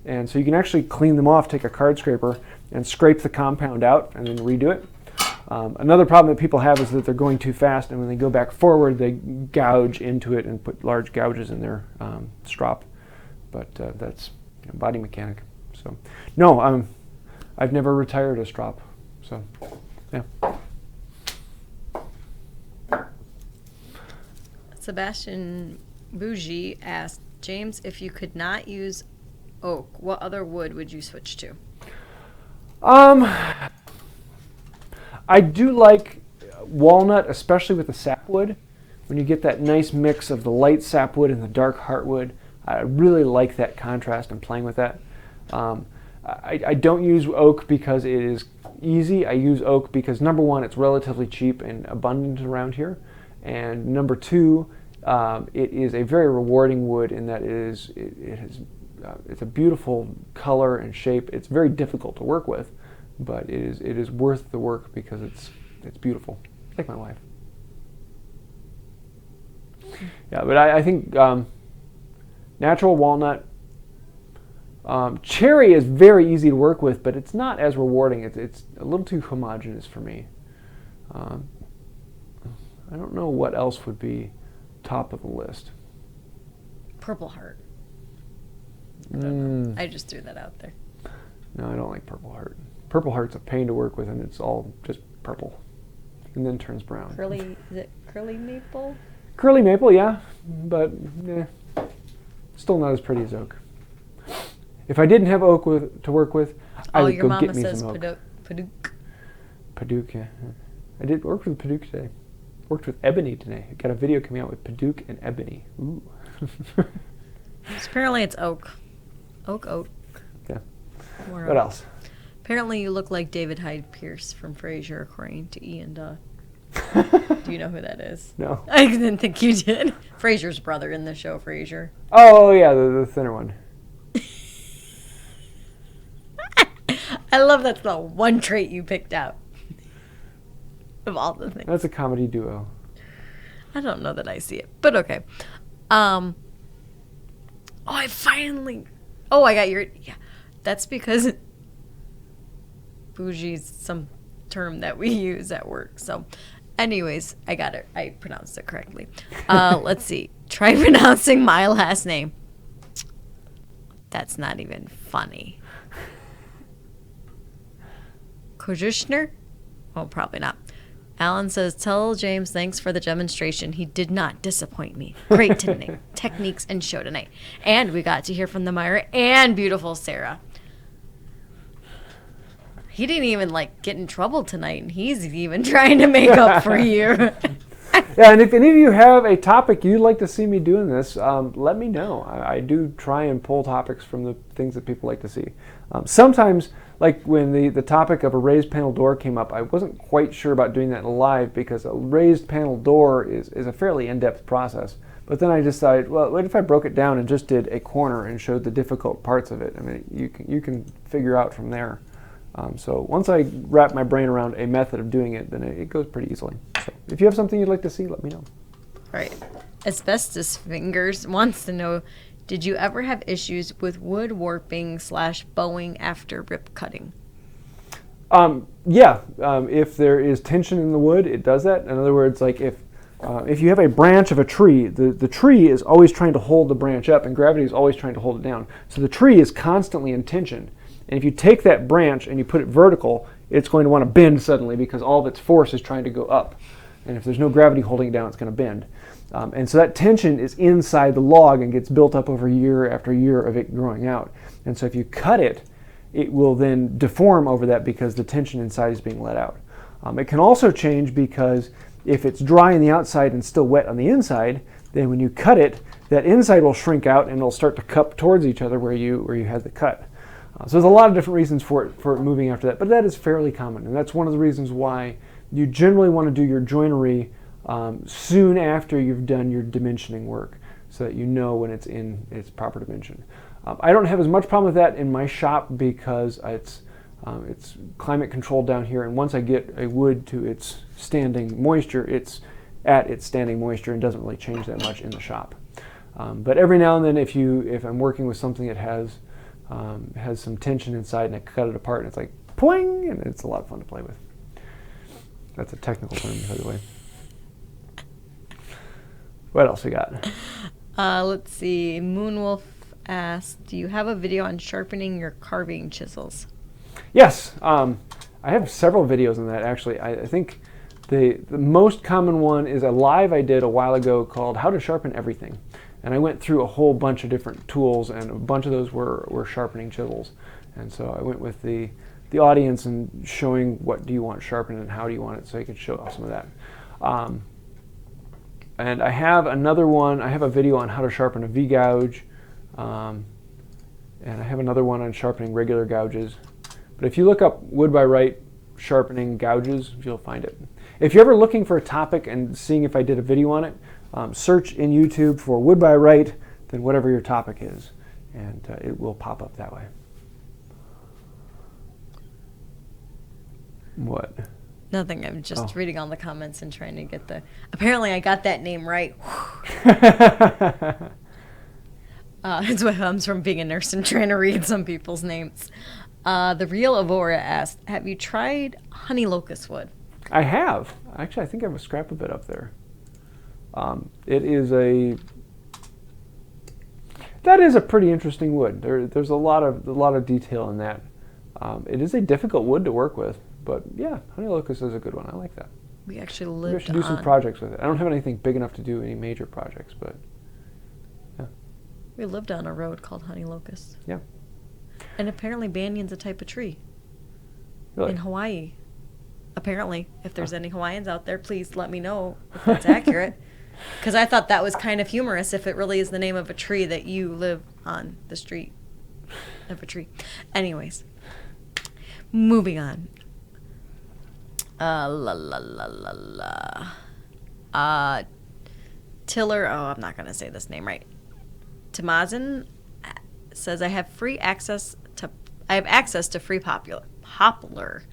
and so you can actually clean them off, take a card scraper, and scrape the compound out, and then redo it. Another problem that people have is that they're going too fast, and when they go back forward, they gouge into it and put large gouges in their strop. But that's body mechanic. So no, I've never retired a strop. So yeah. Sebastian Bougie asked, James, if you could not use oak, what other wood would you switch to? I do like walnut, especially with the sapwood. When you get that nice mix of the light sapwood and the dark heartwood, I really like that contrast and playing with that. I don't use oak because it is easy. I use oak because, number one, it's relatively cheap and abundant around here, and number two, it is a very rewarding wood in that it's a beautiful color and shape. It's very difficult to work with, but it is worth the work because it's beautiful, like my wife. Yeah, but I think natural walnut. Cherry is very easy to work with, but it's not as rewarding. It's a little too homogeneous for me. I don't know what else would be top of the list. Purple heart. I just threw that out there. No, I don't like purple heart. Purple heart's a pain to work with, and it's all just purple, and then turns brown. Is it curly maple? Curly maple, yeah, but still not as pretty as oak. If I didn't have oak to work with, I would go get me some oak. Padouk. Padouk, yeah. I did work with Padouk today. Worked with ebony today. Got a video coming out with Padouk and ebony. Ooh. So apparently it's oak. Oak. Yeah. More What oak. else? Apparently you look like David Hyde Pierce from Frasier, according to Ian Duck. Do you know who that is? No. I didn't think you did. Frasier's brother in the show Frasier. Oh, yeah, the thinner one. I love that's the one trait you picked out of all the things. That's a comedy duo. I don't know that I see it, but okay. I got your, yeah. That's because bougie's some term that we use at work. So anyways, I got it. I pronounced it correctly. Let's see. Try pronouncing my last name. That's not even funny. Kojushner? Oh, probably not. Alan says, tell James thanks for the demonstration. He did not disappoint me. Great techniques and show tonight. And we got to hear from the Myra and beautiful Sarah. He didn't even get in trouble tonight, and he's even trying to make up for you. Yeah, and if any of you have a topic you'd like to see me doing this, let me know. I do try and pull topics from the things that people like to see. Sometimes, like when the topic of a raised panel door came up, I wasn't quite sure about doing that live because a raised panel door is a fairly in-depth process. But then I decided, well, what if I broke it down and just did a corner and showed the difficult parts of it? I mean, you can figure out from there. So once I wrap my brain around a method of doing it, then it goes pretty easily. So if you have something you'd like to see, let me know. Right. Asbestos Fingers wants to know, did you ever have issues with wood warping / bowing after rip cutting? Yeah. If there is tension in the wood, it does that. In other words, like if you have a branch of a tree, the tree is always trying to hold the branch up, and gravity is always trying to hold it down. So the tree is constantly in tension. And if you take that branch and you put it vertical, it's going to want to bend suddenly because all of its force is trying to go up. And if there's no gravity holding it down, it's going to bend. And so that tension is inside the log and gets built up over year after year of it growing out. And so if you cut it, it will then deform over that because the tension inside is being let out. It can also change because if it's dry on the outside and still wet on the inside, then when you cut it, that inside will shrink out and it'll start to cup towards each other where you had the cut. So there's a lot of different reasons for it moving after that, but that is fairly common, and that's one of the reasons why you generally want to do your joinery soon after you've done your dimensioning work, so that you know when it's in its proper dimension. I don't have as much problem with that in my shop because it's climate controlled down here, and once I get a wood to its standing moisture, it's at its standing moisture and doesn't really change that much in the shop. But every now and then, if I'm working with something that has some tension inside and I cut it apart and it's like poing, and it's a lot of fun to play with. That's a technical term, by the way. What else we got? Let's see. Moonwolf asked, do you have a video on sharpening your carving chisels? Yes. I have several videos on that, actually. I think the most common one is a live I did a while ago called How to Sharpen Everything. And I went through a whole bunch of different tools, and a bunch of those were sharpening chisels. And so I went with the the audience and showing what do you want sharpened and how do you want it, so you could show off some of that. And I have another one. I have a video on how to sharpen a V-gouge, and I have another one on sharpening regular gouges. But if you look up Wood by Wright sharpening gouges, you'll find it. If you're ever looking for a topic and seeing if I did a video on it, search in YouTube for Wood by Wright, then whatever your topic is, and it will pop up that way. What? Nothing. I'm just reading all the comments and trying to get the... Apparently, I got that name right. It's what comes from being a nurse and trying to read some people's names. TheRealEvora asked, have you tried honey locust wood? I have. Actually, I think I have a scrap of it up there. It is a... That is a pretty interesting wood. There's a lot of detail in that. It is a difficult wood to work with, but yeah, honey locust is a good one. I like that. We actually Maybe I lived should do some projects with it. I don't have anything big enough to do any major projects, but yeah. We lived on a road called Honey Locust. Yeah. And apparently banyan's a type of tree. Really? In Hawaii. Apparently, if there's any Hawaiians out there, please let me know if that's accurate. Because I thought that was kind of humorous if it really is the name of a tree that you live on the street of a tree. Anyways, moving on. Tiller, I'm not going to say this name right. Tomažin says, I have access to free poplar.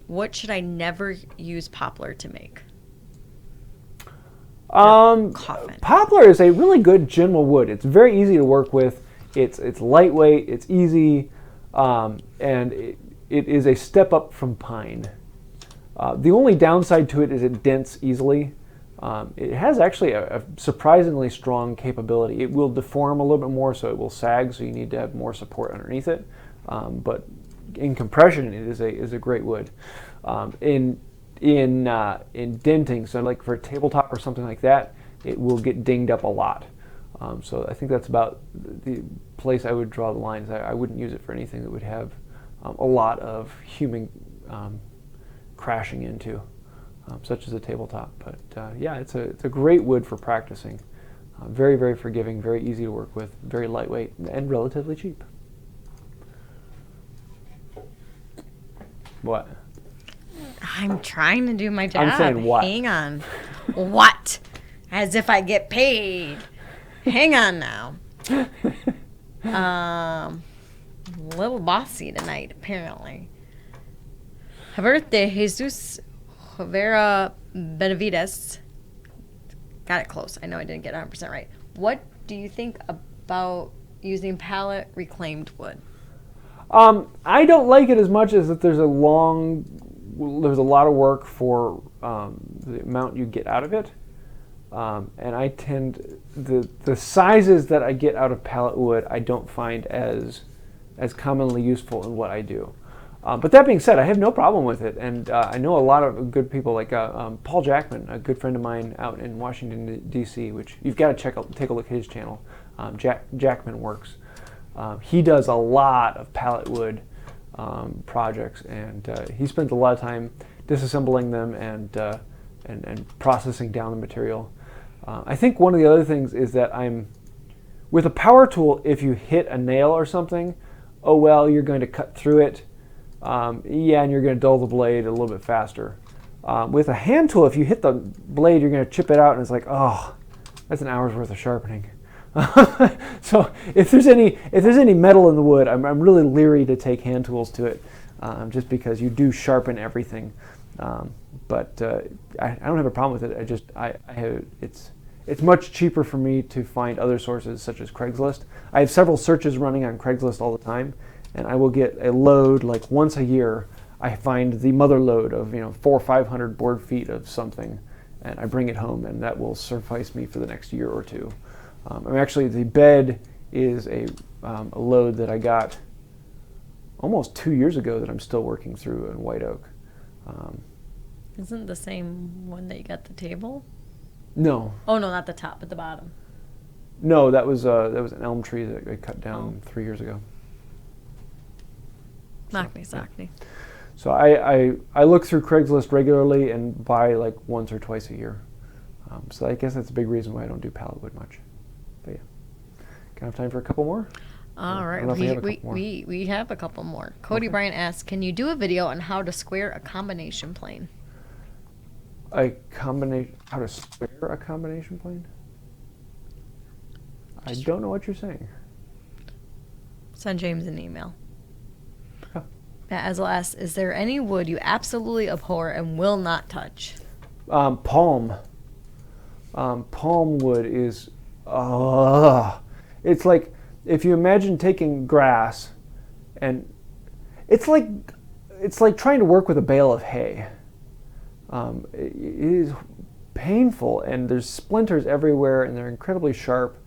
What should I never use poplar to make? Poplar is a really good general wood. It's very easy to work with. It's lightweight. It's easy, and it is a step up from pine. The only downside to it is it dents easily. It has actually a surprisingly strong capability. It will deform a little bit more, so it will sag. So you need to have more support underneath it. But in compression, it is a great wood. In denting, so like for a tabletop or something like that, it will get dinged up a lot. So I think that's about the place I would draw the lines. I wouldn't use it for anything that would have a lot of human crashing into, such as a tabletop. But yeah, it's a great wood for practicing. Very, very forgiving, very easy to work with, very lightweight, and relatively cheap. What? I'm trying to do my job. I'm saying what? Hang on. What? As if I get paid. Hang on now. Little bossy tonight, apparently. Heberth de Jesús Guevara Benavides. Got it close. I know I didn't get 100% right. What do you think about using pallet reclaimed wood? I don't like it as much as that there's a lot of work for the amount you get out of it. And I tend, the sizes that I get out of pallet wood, I don't find as commonly useful in what I do. But that being said, I have no problem with it. And I know a lot of good people, like Paul Jackman, a good friend of mine out in Washington, D.C., which you've got to take a look at his channel, Jackman Works. He does a lot of pallet wood projects, and he spends a lot of time disassembling them and processing down the material. I think one of the other things is that with a power tool, if you hit a nail or something, oh well, you're going to cut through it. And you're going to dull the blade a little bit faster. With a hand tool, if you hit the blade, you're going to chip it out, and it's like, oh, that's an hour's worth of sharpening. So if there's any metal in the wood, I'm really leery to take hand tools to it, just because you do sharpen everything. But I don't have a problem with it. It's much cheaper for me to find other sources such as Craigslist. I have several searches running on Craigslist all the time, and I will get a load like once a year. I find the mother load of 400 or 500 board feet of something, and I bring it home, and that will suffice me for the next year or two. Actually, the bed is a load that I got almost 2 years ago that I'm still working through in white oak. Isn't the same one that you got the table? No. Oh no, not the top, but the bottom. No, that was an elm tree that I cut down 3 years ago. Sockney. So I look through Craigslist regularly and buy like once or twice a year. So I guess that's a big reason why I don't do pallet wood much. But yeah, can I have time for a couple more? All right, we have a couple more. Cody Bryant asks, can you do a video on how to square a combination plane? How to square a combination plane? I don't know what you're saying. Send James an email. Huh. Matt Ezell asks, is there any wood you absolutely abhor and will not touch? Palm. Palm wood is, it's like, if you imagine taking grass and it's like trying to work with a bale of hay. It is painful, and there's splinters everywhere, and they're incredibly sharp,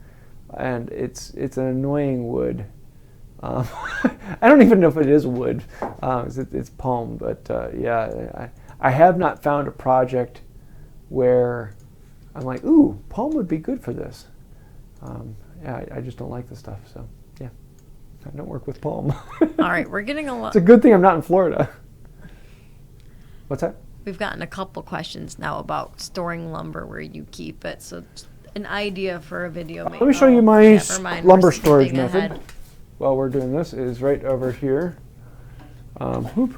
and it's an annoying wood. I don't even know if it is wood. It's palm, but yeah, I have not found a project where I'm like, ooh, palm would be good for this. Yeah, I just don't like the stuff, so yeah, I don't work with palm. All right, we're getting a lot. It's a good thing I'm not in Florida. What's that? We've gotten a couple questions now about storing lumber where you keep it, so an idea for a video. Let me show you my lumber storage method. While we're doing this is right over here. So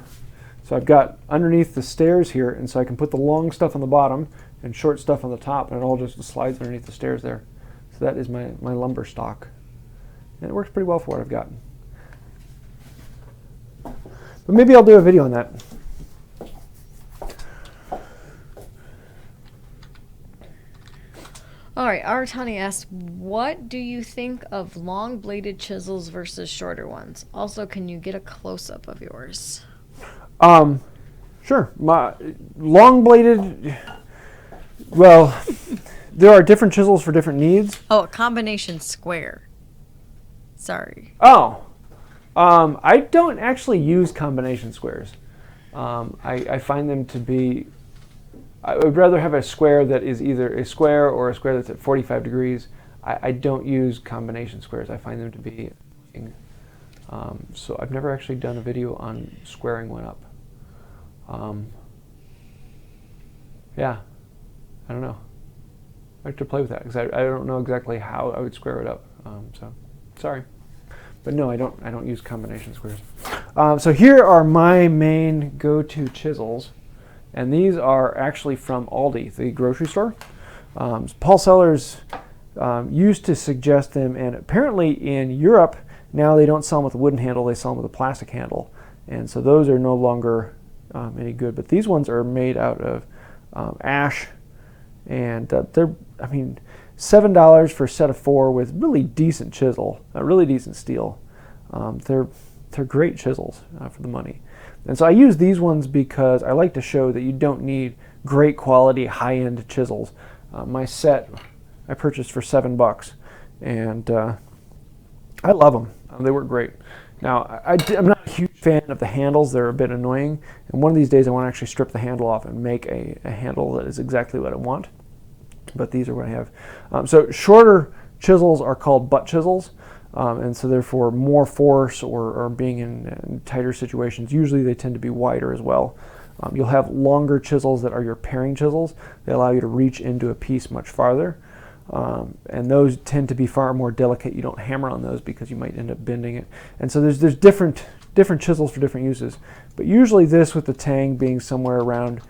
I've got underneath the stairs here, and so I can put the long stuff on the bottom and short stuff on the top, and it all just slides underneath the stairs there. So that is my lumber stock. And it works pretty well for what I've got. But maybe I'll do a video on that. All right, our Tawney asks, what do you think of long-bladed chisels versus shorter ones? Also, can you get a close-up of yours? Sure. My long-bladed, well, there are different chisels for different needs. Oh, a combination square. Sorry. Oh, I don't actually use combination squares. I find them to be, I would rather have a square that is either a square or a square that's at 45 degrees. I don't use combination squares. I find them to be, so I've never actually done a video on squaring one up. Yeah, I don't know. I have to play with that because I don't know exactly how I would square it up. So sorry, but no, I don't use combination squares. So here are my main go-to chisels, and these are actually from Aldi, the grocery store. Paul Sellers used to suggest them, and apparently in Europe now they don't sell them with a wooden handle; they sell them with a plastic handle, and so those are no longer any good. But these ones are made out of ash, and they're, I mean, $7 for a set of 4 with really decent chisel, really decent steel. They're great chisels for the money. And so I use these ones because I like to show that you don't need great quality high-end chisels. My set I purchased for $7, and I love them. They work great. Now, I'm not a huge fan of the handles. They're a bit annoying, and one of these days I want to actually strip the handle off and make a handle that is exactly what I want. But these are what I have. So shorter chisels are called butt chisels, and so therefore more force or being in tighter situations. Usually they tend to be wider as well. You'll have longer chisels that are your paring chisels. They allow you to reach into a piece much farther. And those tend to be far more delicate. You don't hammer on those because you might end up bending it. And so there's different chisels for different uses. But usually this, with the tang being somewhere around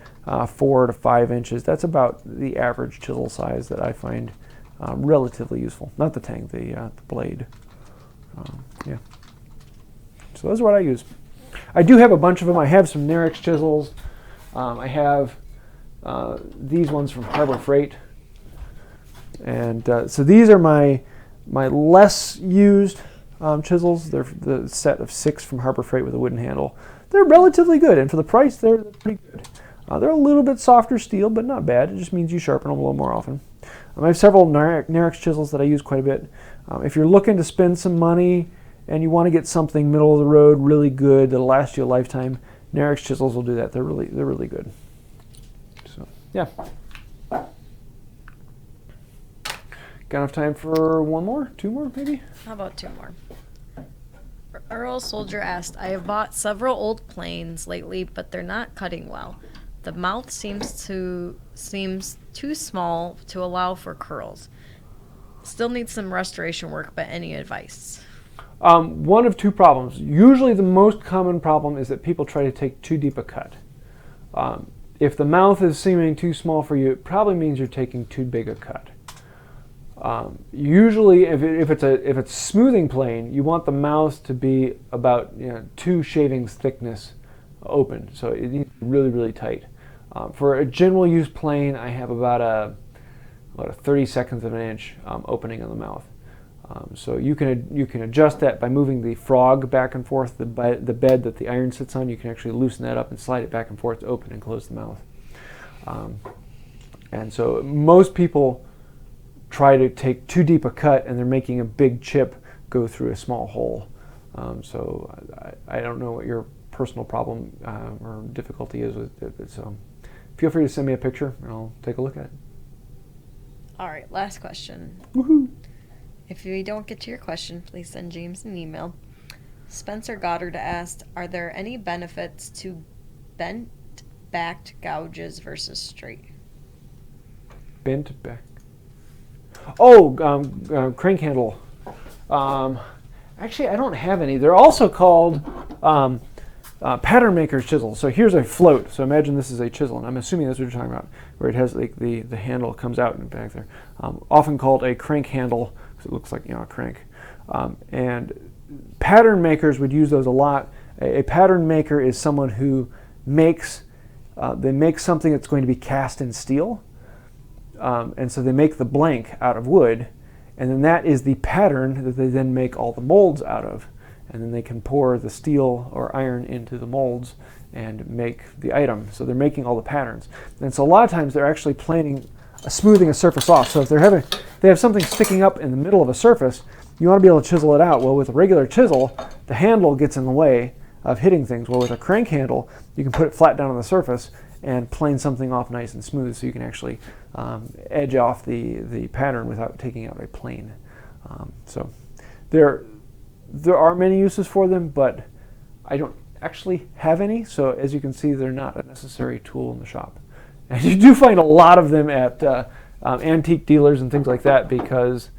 4 to 5 inches, that's about the average chisel size that I find relatively useful. Not the tang, the blade. Yeah. So those are what I use. I do have a bunch of them. I have some Nerex chisels. I have these ones from Harbor Freight. And so these are my less used chisels. They're the set of 6 from Harbor Freight with a wooden handle. They're relatively good, and for the price, they're pretty good. They're a little bit softer steel, but not bad. It just means you sharpen them a little more often. I have several Nerex chisels that I use quite a bit. If you're looking to spend some money and you want to get something middle of the road, really good, that'll last you a lifetime, Nerex chisels will do that. They're really good. So yeah. Got enough time for one more? 2 more, maybe? How about 2 more? Earl Soldier asked, I have bought several old planes lately, but they're not cutting well. The mouth seems too small to allow for curls. Still needs some restoration work, but any advice? One of two problems. Usually the most common problem is that people try to take too deep a cut. If the mouth is seeming too small for you, it probably means you're taking too big a cut. Usually, if it's smoothing plane, you want the mouth to be about 2 shavings thickness open, so it needs to be really, really tight. For a general use plane, I have about a 32nd of an inch opening on the mouth. So you can adjust that by moving the frog back and forth, the bed that the iron sits on. You can actually loosen that up and slide it back and forth to open and close the mouth. And so most people try to take too deep a cut, and they're making a big chip go through a small hole. So I don't know what your personal problem or difficulty is with it. So feel free to send me a picture, and I'll take a look at it. All right, last question. Woohoo! If we don't get to your question, please send James an email. Spencer Goddard asked, are there any benefits to bent-backed gouges versus straight? Bent back. Oh, crank handle. Actually, I don't have any. They're also called pattern maker's chisels. So here's a float. So imagine this is a chisel, and I'm assuming that's what you're talking about, where it has like the handle comes out and back there. Often called a crank handle because it looks like a crank. And pattern makers would use those a lot. A pattern maker is someone who makes they make something that's going to be cast in steel. And so they make the blank out of wood, and then that is the pattern that they then make all the molds out of. And then they can pour the steel or iron into the molds and make the item. So they're making all the patterns. And so a lot of times they're actually smoothing a surface off. So if they have something sticking up in the middle of a surface, you want to be able to chisel it out. Well, with a regular chisel, the handle gets in the way of hitting things. Well, with a crank handle, you can put it flat down on the surface and plane something off nice and smooth, so you can actually edge off the pattern without taking out a plane. So there are many uses for them, but I don't actually have any, so as you can see, they're not a necessary tool in the shop. And you do find a lot of them at antique dealers and things like that, because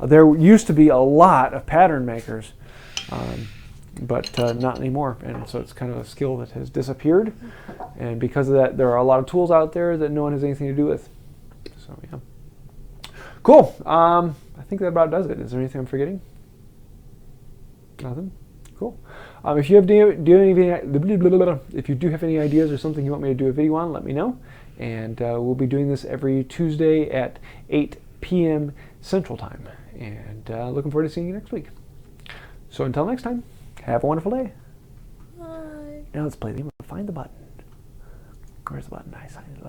there used to be a lot of pattern makers, but not anymore, and so it's kind of a skill that has disappeared, and because of that there are a lot of tools out there that no one has anything to do with. So yeah, cool. I think that about does it. Is there anything I'm forgetting? Nothing? Cool. If you have if you do have any ideas or something you want me to do a video on, let me know, and we'll be doing this every Tuesday at 8 p.m. Central Time, and looking forward to seeing you next week. So until next time, have a wonderful day. Bye. Now let's play the game. Find the button. Where's the button? I signed the button.